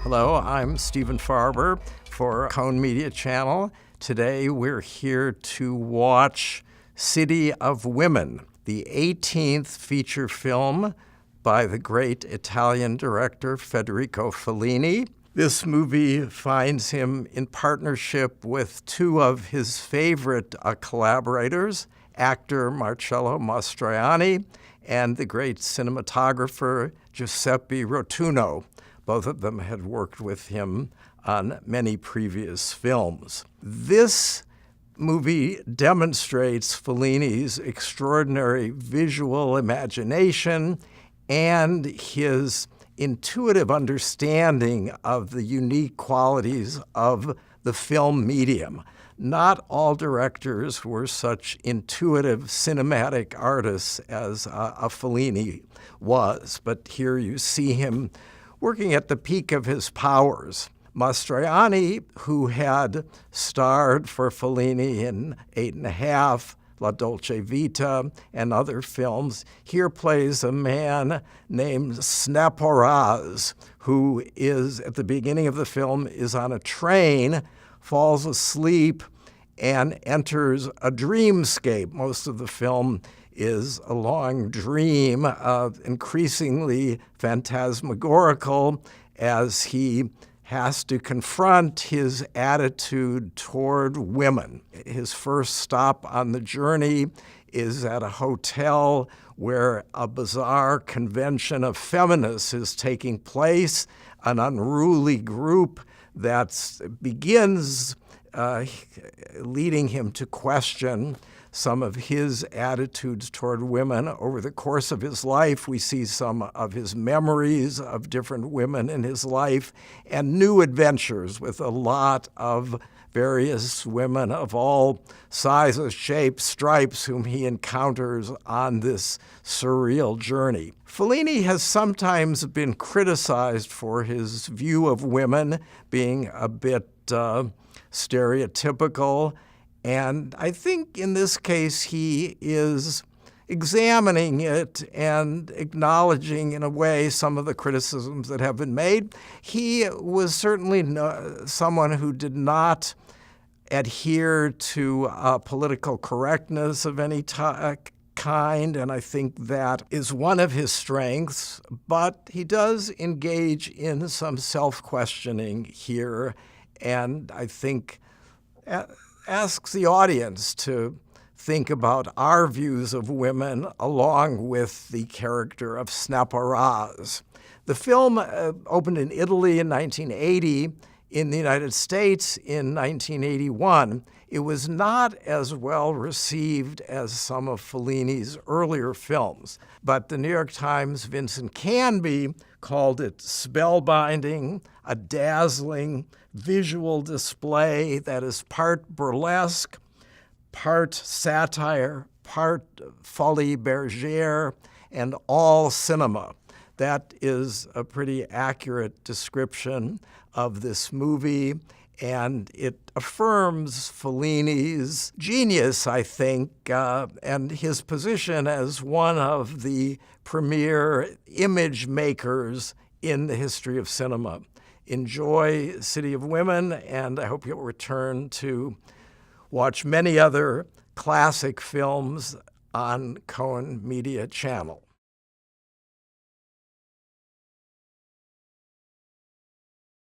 Hello, I'm Stephen Farber for Cohen Media Channel. Today we're here to watch City of Women, the 18th feature film by the great Italian director Federico Fellini. This movie finds him in partnership with two of his favorite collaborators, actor Marcello Mastroianni and the great cinematographer Giuseppe Rotunno. Both of them had worked with him on many previous films. This movie demonstrates Fellini's extraordinary visual imagination and his intuitive understanding of the unique qualities of the film medium. Not all directors were such intuitive cinematic artists as Fellini was, but here you see him working at the peak of his powers. Mastroianni, who had starred for Fellini in 8½, La Dolce Vita, and other films, here plays a man named Snaporaz, who is, at the beginning of the film, is on a train, falls asleep, and enters a dreamscape. Most of the film is a long dream, increasingly phantasmagorical, as he has to confront his attitude toward women. His first stop on the journey is at a hotel where a bizarre convention of feminists is taking place, an unruly group that begins leading him to question some of his attitudes toward women. Over the course of his life, we see some of his memories of different women in his life and new adventures with a lot of various women of all sizes, shapes, stripes, whom he encounters on this surreal journey. Fellini has sometimes been criticized for his view of women being a bit stereotypical, and I think in this case he is examining it and acknowledging in a way some of the criticisms that have been made. He was certainly someone who did not adhere to political correctness of any kind, and I think that is one of his strengths, but he does engage in some self-questioning here, and I think asks the audience to think about our views of women along with the character of Snaporaz. The film opened in Italy in 1980, in the United States in 1981. It was not as well received as some of Fellini's earlier films, but the New York Times' Vincent Canby called it spellbinding, a dazzling visual display that is part burlesque, part satire, part folie bergère, and all cinema. That is a pretty accurate description of this movie, and it affirms Fellini's genius, I think, and his position as one of the premier image makers in the history of cinema. Enjoy City of Women, and I hope you'll return to watch many other classic films on Cohen Media Channel.